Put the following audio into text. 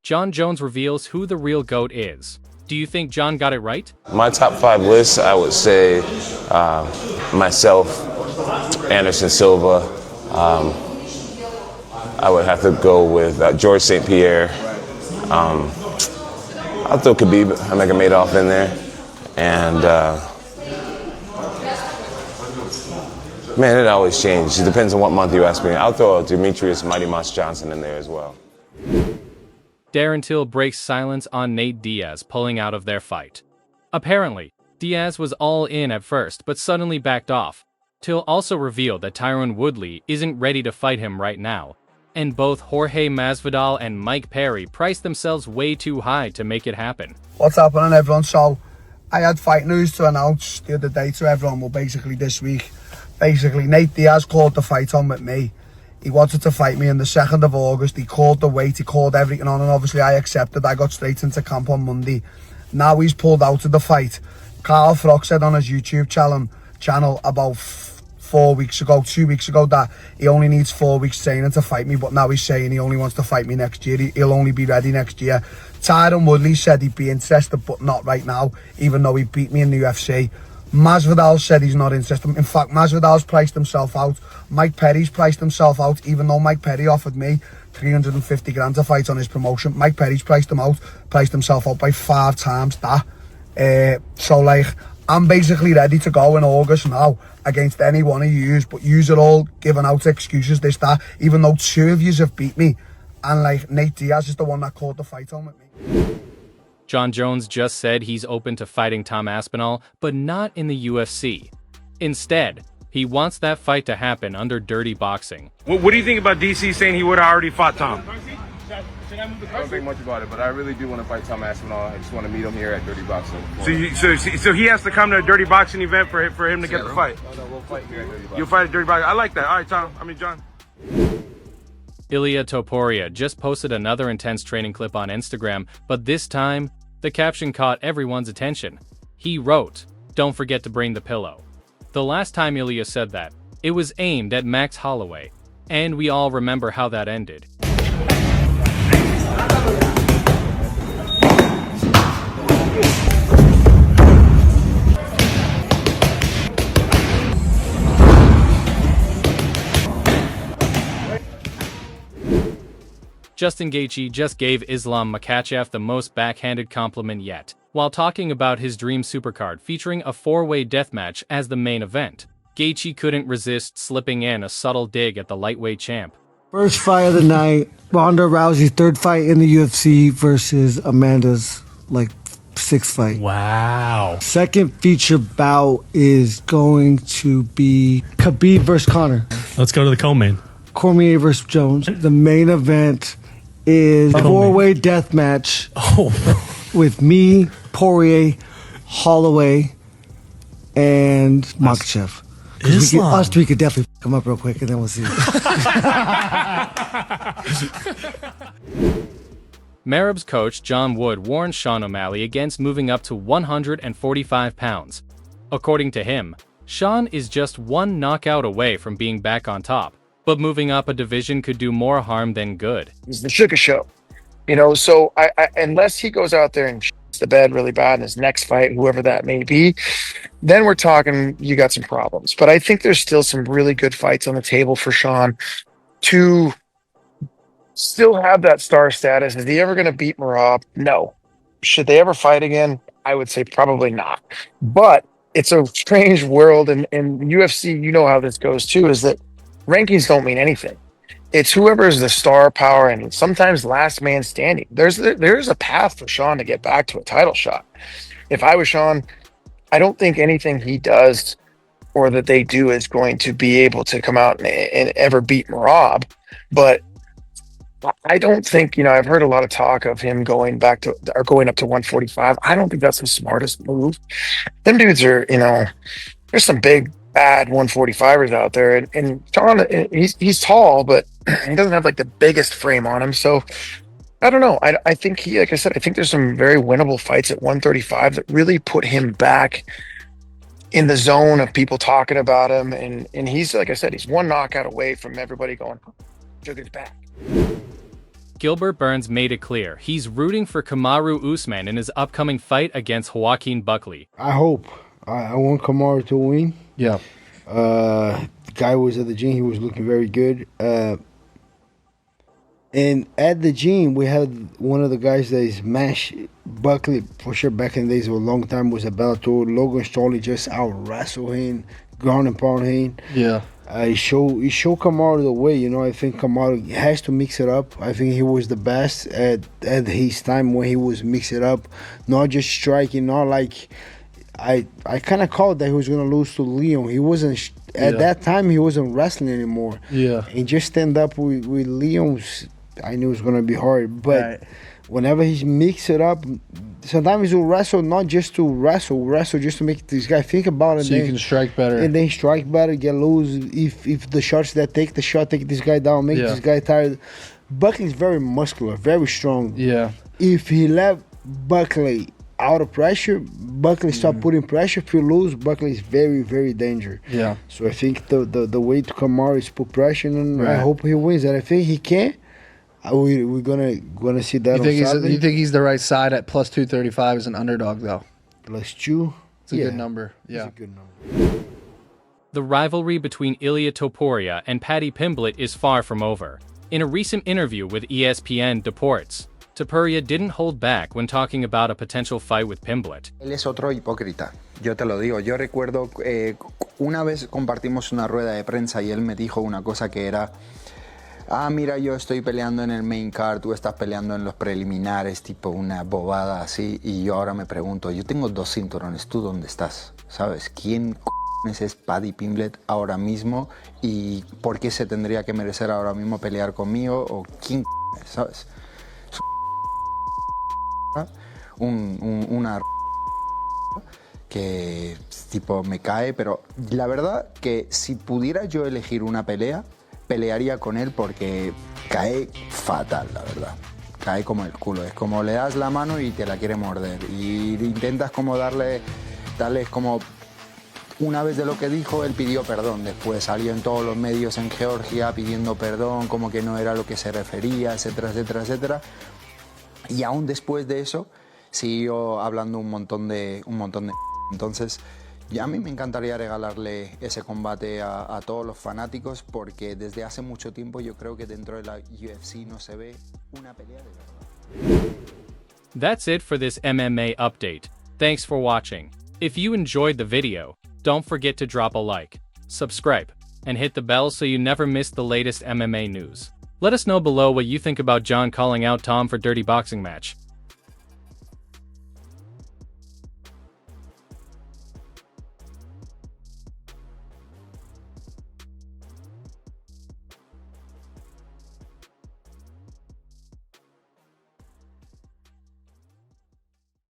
Jon Jones reveals who the real GOAT is. Do you think Jon got it right? My top 5 list, I would say myself, Anderson Silva. I would have to go with George St. Pierre. I'll throw Khabib Nurmagomedov in there. And man, it always changes. It depends on what month you ask me. I'll throw Demetrius Mighty Mouse Johnson in there as well. Darren Till breaks silence on Nate Diaz pulling out of their fight. Apparently, Diaz was all in at first but suddenly backed off. Till also revealed that Tyron Woodley isn't ready to fight him right now, and both Jorge Masvidal and Mike Perry priced themselves way too high to make it happen. What's happening, everyone? So, I had fight news to announce the other day to everyone, well, basically this week. Basically, Nate Diaz called the fight on with me. He wanted to fight me on the 2nd of August. He called the weight, he called everything on, and obviously I accepted. I got straight into camp on Monday. Now he's pulled out of the fight. Carl Froch said on his YouTube channel about 2 weeks ago, that he only needs 4 weeks training to fight me, but now he's saying he only wants to fight me next year. He'll only be ready next year. Tyron Woodley said he'd be interested, but not right now, even though he beat me in the UFC. Masvidal said he's not interested. In fact, Masvidal's priced himself out. Mike Perry's priced himself out, even though Mike Perry offered me 350 grand to fight on his promotion. Mike Perry's priced himself out by 5 times that. So, like, I'm basically ready to go in August now against any one of yous, but yous are all giving out excuses, this, that, even though 2 of yous have beat me. And, like, Nate Diaz is the one that called the fight on with me. Jon Jones just said he's open to fighting Tom Aspinall, but not in the UFC. Instead, he wants that fight to happen under dirty boxing. What do you think about DC saying he would have already fought Tom? I don't think much about it, but I really do want to fight Tom Aspinall. I just want to meet him here at Dirty Boxing. So he has to come to a Dirty Boxing event for him to get the fight? No, we'll fight here at Dirty Boxing. You'll fight at Dirty Boxing. I like that. All right, Jon. Ilia Topuria just posted another intense training clip on Instagram, but this time, the caption caught everyone's attention. He wrote, "Don't forget to bring the pillow." The last time Ilia said that, it was aimed at Max Holloway, and we all remember how that ended. Justin Gaethje just gave Islam Makhachev the most backhanded compliment yet, while talking about his dream supercard featuring a 4-way deathmatch as the main event. Gaethje couldn't resist slipping in a subtle dig at the lightweight champ. First fight of the night, Ronda Rousey's 3rd fight in the UFC versus Amanda's, 6th fight. Wow. Second feature bout is going to be Khabib versus Conor. Let's go to the co-main. Cormier versus Jones. The main event is a 4-way death match with me, Poirier, Holloway, and Makhachev. Us three could definitely come up real quick, and then we'll see. Merab's coach John Wood warned Sean O'Malley against moving up to 145 pounds. According to him, Sean is just 1 knockout away from being back on top, but moving up a division could do more harm than good. It's the sugar show, so I unless he goes out there and shits the bed really bad in his next fight, whoever that may be, then we're talking you got some problems. But I think there's still some really good fights on the table for Sean to still have that star status. Is he ever going to beat Merab? No. Should they ever fight again? I would say probably not. But it's a strange world, and UFC, you know how this goes too, is that rankings don't mean anything. It's whoever is the star power and sometimes last man standing. There's a path for Sean to get back to a title shot. If I was Sean, I don't think anything he does or that they do is going to be able to come out and ever beat Merab. But I don't think, I've heard a lot of talk of him going up to 145. I don't think that's the smartest move. Them dudes are, there's some big, bad 145ers out there, and Sean, he's tall, but he doesn't have the biggest frame on him. So I don't know. I think like I said, I think there's some very winnable fights at 135 that really put him back in the zone of people talking about him. And he's, like I said, he's 1 knockout away from everybody going, Sugar's back. Gilbert Burns made it clear he's rooting for Kamaru Usman in his upcoming fight against Joaquin Buckley. I hope. I want Kamaru to win. Yeah. The guy was at the gym. He was looking very good. And at the gym, we had one of the guys that is Mash Buckley, for sure, back in the days, a long time, was a Bellator. Logan Stolly just out-wrestled him, ground and pound him. Yeah. He showed Kamaru the way, you know. I think Kamaru has to mix it up. I think he was the best at his time when he was mix it up, not just striking, not like I kind of called that he was gonna lose to Leon. He wasn't at that time. He wasn't wrestling anymore. Yeah, and just stand up with Leon's. I knew it was gonna be hard, but whenever he mix it up, sometimes he'll wrestle not just to wrestle just to make this guy think about it. So you can strike better. And then strike better, get loose. If the shots that take this guy down, make this guy tired. Buckley's very muscular, very strong. Yeah. If he left Buckley out of pressure, Buckley stop putting pressure. If you lose, Buckley is very, very dangerous. Yeah. So I think the way to Kamaru is put pressure, and I hope he wins. And I think he can. We're gonna see that. You think he's the right side at plus 235 as an underdog though? Plus 2. It's a good number. Yeah. It's a good number. The rivalry between Ilia Topuria and Paddy Pimblett is far from over. In a recent interview with ESPN Deportes, Topuria didn't hold back when talking about a potential fight with Pimblett. Él es otro hipócrita, yo te lo digo. Yo recuerdo una vez compartimos una rueda de prensa y él me dijo una cosa que era: mira, yo estoy peleando en el main card, tú estás peleando en los preliminares, tipo una bobada así. Y yo ahora me pregunto, yo tengo 2 cinturones, ¿tú dónde estás? ¿Sabes? ¿Quién es Paddy Pimblett ahora mismo? ¿Y por qué se tendría que merecer ahora mismo pelear conmigo? ¿O quién es? ¿Sabes? Una que tipo me cae, pero la verdad que si pudiera yo elegir una pelea, pelearía con él porque cae fatal, la verdad. Cae como el culo. Es como le das la mano y te la quiere morder. Y intentas como darle como... Una vez de lo que dijo, él pidió perdón. Después salió en todos los medios en Georgia pidiendo perdón, como que no era lo que se refería, etcétera, etcétera, etcétera. Y aún después de eso, siguió hablando un montón de... Entonces... Y a mí me encantaría regalarle ese combate a todos los fanáticos porque desde hace mucho tiempo yo creo que dentro de la UFC no se ve una pelea de verdad. That's it for this MMA update. Thanks for watching. If you enjoyed the video, don't forget to drop a like, subscribe, and hit the bell so you never miss the latest MMA news. Let us know below what you think about John calling out Tom for dirty boxing match.